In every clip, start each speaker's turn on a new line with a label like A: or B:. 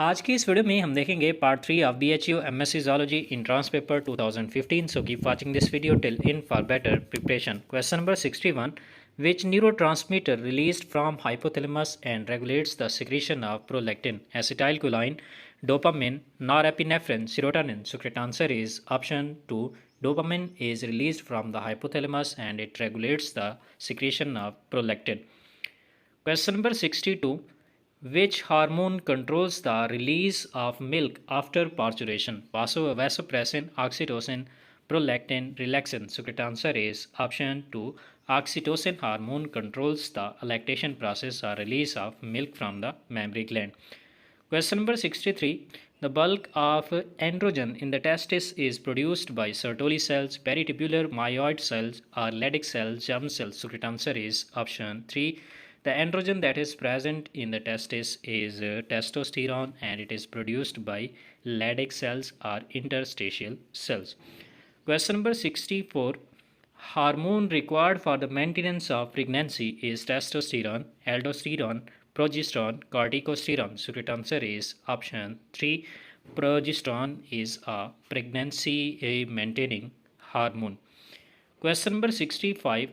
A: आज की इस वीडियो में हम देखेंगे part 3 of BHU MSc Zoology in Trans Paper 2015. So keep watching this video till in for better preparation. Question number 61. Which neurotransmitter released from hypothalamus and regulates the secretion of prolactin, acetylcholine, dopamine, norepinephrine, serotonin? So correct answer is option 2. Dopamine is released from the hypothalamus and it regulates the secretion of prolactin. Question number 62. Which hormone controls the release of milk after parturition? Vasopressin, oxytocin, prolactin, relaxin. So correct answer is option 2. Oxytocin hormone controls the lactation process or release of milk from the mammary gland. Question number 63. The bulk of androgen in the testis is produced by Sertoli cells, peritubular myoid cells, or Leydig cells, germ cells. So correct answer is option 3. The androgen that is present in the testis is testosterone and it is produced by Leydig cells or interstitial cells. Question number 64. Hormone required for the maintenance of pregnancy is testosterone, aldosterone, progesterone, corticosterone. So correct answer is option 3. Progesterone is a pregnancy maintaining hormone. Question number 65.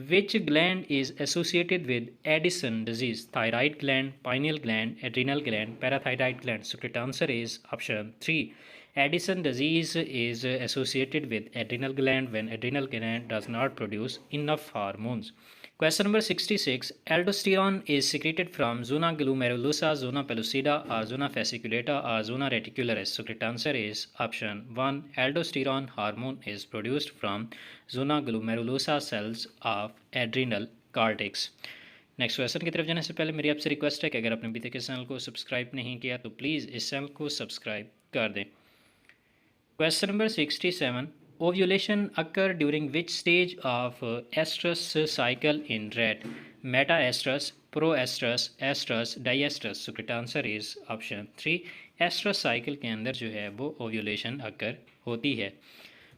A: Which gland is associated with Addison disease? Thyroid gland, pineal gland, adrenal gland, parathyroid gland. So correct answer is option 3. Addison disease is associated with adrenal gland when adrenal gland does not produce enough hormones. Question number 66. Aldosterone is secreted from zona glomerulosa, zona pellucida, or zona fasciculata, or zona reticularis. So correct answer is option 1. Aldosterone hormone is produced from zona glomerulosa cells of adrenal cortex. Next question की तरफ जाने से पहले मेरी आपसे request है कि अगर आपने अभी तक इस चैनल को सब्सक्राइब नहीं किया तो प्लीज़ इस चैनल को सब्सक्राइब कर दें. Question number 67. Ovulation occur during which stage of estrus cycle in rat? Meta-estrus, pro-estrus, estrus, diestrus. So correct answer is option 3. Estrus cycle के अंदर जो है वो ovulation occur होती है.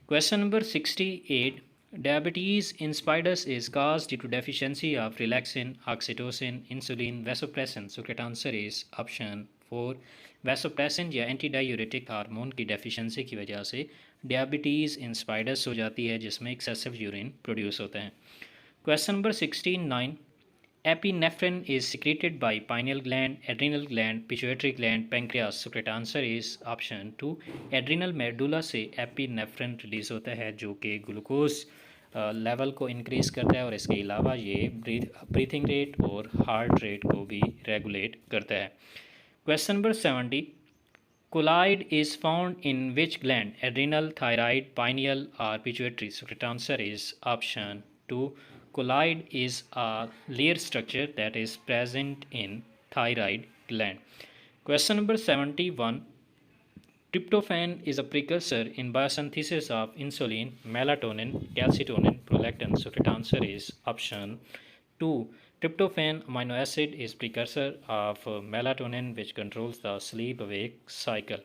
A: Question number 68. Diabetes insipidus is caused due to deficiency of relaxin, oxytocin, insulin, vasopressin. So correct answer is option 4. Vasopressin या anti diuretic hormone की deficiency की वजह से डायबिटीज़ इंस्पाइडस हो जाती है जिसमें एक्सेसिव यूरिन प्रोड्यूस होता है. Question number 69. Epinephrine is secreted by pineal gland, adrenal gland, pituitary gland, pancreas. So correct answer is option 2. Adrenal medulla से एपिनेफ्रिन रिलीज होता है जो कि ग्लूकोज लेवल को इंक्रीज़ करता है और इसके अलावा ये ब्रीथिंग रेट और हार्ट रेट को भी रेगुलेट करता है. Question number 70. Colloid is found in which gland? Adrenal, thyroid, pineal, or pituitary? So correct answer is option 2. Colloid is a layer structure that is present in thyroid gland. Question number 71. Tryptophan is a precursor in biosynthesis of insulin, melatonin, calcitonin, prolactin. So correct answer is option 2. Tryptophan amino acid is precursor of melatonin which controls the sleep-wake cycle.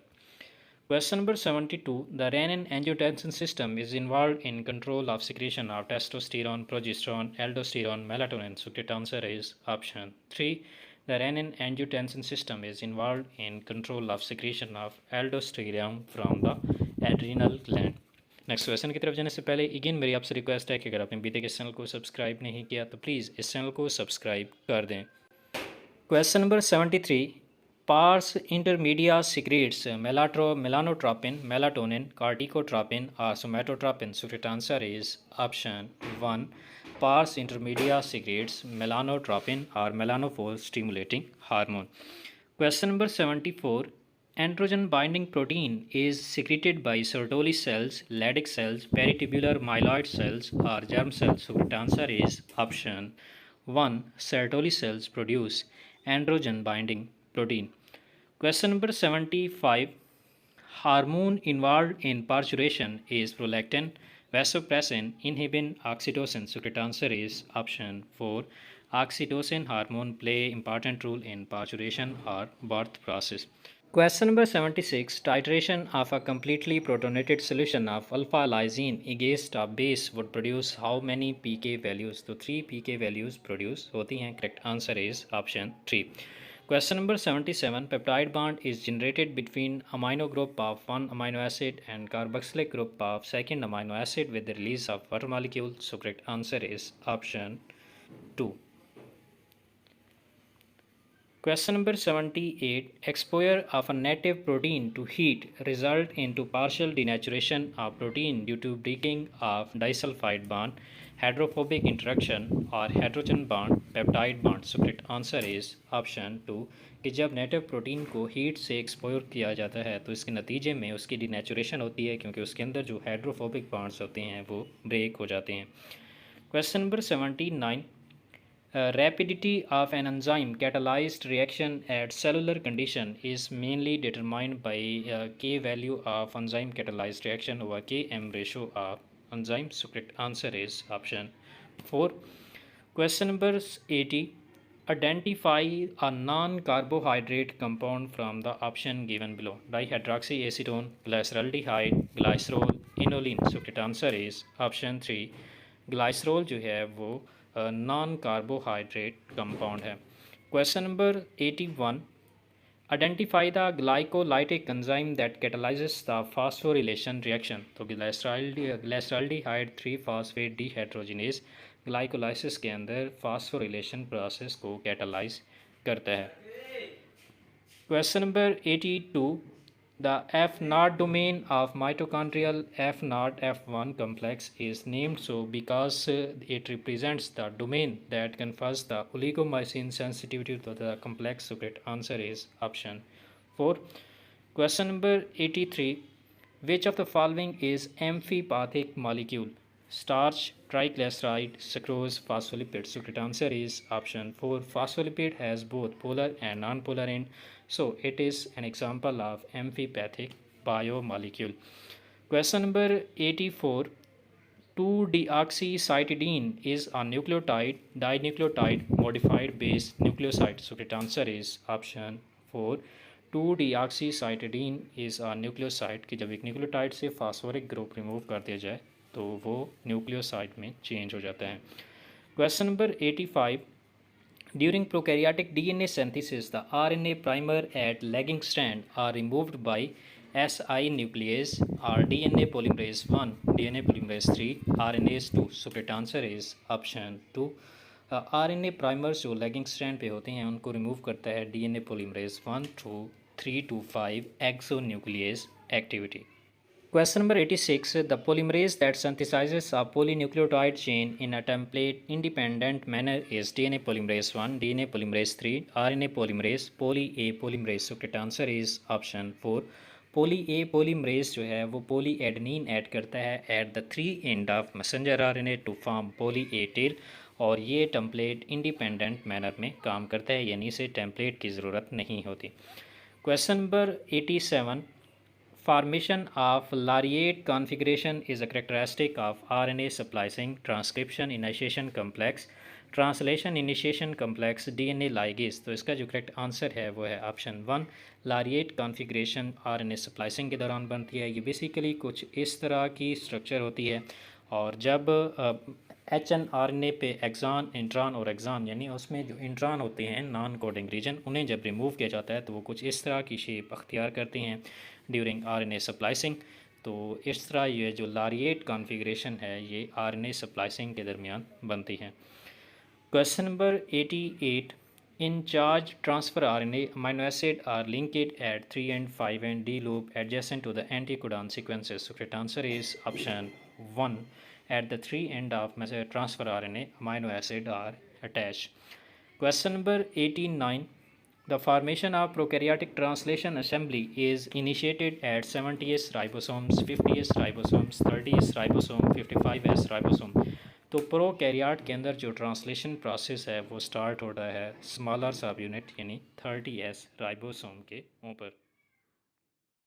A: Question number 72. The renin-angiotensin system is involved in control of secretion of testosterone, progesterone, aldosterone, melatonin. So correct answer is option 3. The renin-angiotensin system is involved in control of secretion of aldosterone from the adrenal gland. Next question की तरफ जाने से पहले again मेरी आपसे request है कि अगर आपने अभी तक इस चैनल को सब्सक्राइब नहीं किया तो प्लीज़ इस चैनल को सब्सक्राइब कर दें. Question number 73. Pars intermedia secretes melanotropin, melatonin, corticotropin और somatotropin. So correct answer is option 1. Pars intermedia secretes melanotropin और melanophore stimulating hormone. Question number 74. Androgen binding protein is secreted by Sertoli cells, Leydig cells, peritubular myeloid cells, or germ cells. So the answer is option 1. Sertoli cells produce androgen binding protein. Question number 75. Hormone involved in parturition is prolactin, vasopressin, inhibin, oxytocin. So the answer is option 4. Oxytocin hormone play important role in parturition or birth process. Question number 76. Titration of a completely protonated solution of alpha lysine against a base would produce how many pK values? तो 3 pK values produce होती हैं. Correct answer is option 3. Question number 77. Peptide bond is generated between amino group of one amino acid and carboxylic group of second amino acid with the release of water molecule. So correct answer is option 2. Question number 78. Exposure of a native protein to heat result into partial denaturation of protein due to breaking of disulfide bond, hydrophobic interaction or hydrogen bond, peptide bond. So correct answer is option 2 कि जब native protein को heat से expose किया जाता है तो इसके नतीजे में उसकी डिनेचुरेशन होती है क्योंकि उसके अंदर जो हाइड्रोफोबिक बॉन्ड्स होते हैं वो ब्रेक हो जाते हैं। Question number 79. Rapidity of an enzyme catalyzed reaction at cellular condition is mainly determined by K value of enzyme catalyzed reaction over Km ratio of enzyme. So correct answer is option 4. Question number 80. Identify a non-carbohydrate compound from the option given below. Dihydroxyacetone, glyceraldehyde, glycerol, inulin. So correct answer is option 3. Glycerol जो है वो non carbohydrate compound है। Question number 81. Identify the glycolytic enzyme that कैटलाइजेस the phosphorylation reaction. तो ग्लाइसराल्डिहाइड 3 phosphate dehydrogenase glycolysis के अंदर phosphorylation process को catalyse करता है। Question number 82. The F0 domain of mitochondrial F0 F1 complex is named so because it represents the domain that confers the oligomycin sensitivity to the complex. So correct answer is option 4. Question number 83. Which of the following is amphipathic molecule? Starch, triglyceride, sucrose, phospholipid. So correct answer is option 4. Phospholipid has both polar and non-polar end. So it is an example of amphipathic biomolecule. Question number 84. 2-deoxycytidine is a nucleotide, dinucleotide, modified base nucleoside. So correct answer is option 4. 2-deoxycytidine is a nucleoside कि जब एक nucleotide से phosphoric group remove कर दिया जाए तो वो nucleoside में चेंज हो जाता है। Question number 85. During prokaryotic DNA synthesis, the RNA primer at lagging strand are removed by Si nuclease or DNA polymerase 1, DNA polymerase 3, RNase 2. So correct answer is option 2. RNA primers जो lagging strand पे होते हैं उनको remove करता है DNA polymerase 1 to 3 to 5 exonuclease activity. Question number 86. The polymerase that synthesizes a polynucleotide chain in a template independent manner is DNA polymerase 1, DNA polymerase 3, RNA polymerase, poly A polymerase. So correct answer is option 4. poly A polymerase जो है वो poly adenine add करता है at the 3 end of messenger RNA to form poly A tail और ये template independent manner में काम करता है यानी इसे टेम्पलेट की ज़रूरत नहीं होती। Question number 87. Formation of Lariat configuration is a characteristic of RNA splicing, transcription initiation complex, translation initiation complex, DNA ligase. तो इसका जो करेक्ट आंसर है वो है ऑप्शन 1. लारिएट कॉन्फ़िगरेशन RNA स्प्लाइसिंग के दौरान बनती है। ये बेसिकली कुछ इस तरह की स्ट्रक्चर होती है और जब HNRNA पे एक्सान, इंट्रॉन और एक्सान यानी उसमें जो इंट्रॉन होते हैं नॉन कोडिंग रीजन उन्हें जब रिमूव किया जाता है तो वो कुछ इस तरह की शेप अख्तियार करते हैं ड्यूरिंग RNA स्प्लाइसिंग। तो इस तरह ये जो लारिएट कॉन्फ़िगरेशन है ये RNA स्प्लाइसिंग के दरमियान बनती है। Question number 88. In charge transfer RNA, amino acid are linked at 3 and 5 and D loop adjacent to the anticodon sequences. So correct answer is option 1. At the 3 end of transfer RNA, amino acid are attached. Question number 89. The formation of prokaryotic translation assembly is initiated at 70s ribosomes, 50s ribosomes, 30s ribosome, 55s ribosome. तो prokaryote के अंदर जो translation process है वो start होता है smaller सब unit यानी 30s राइबोसोम के ऊपर।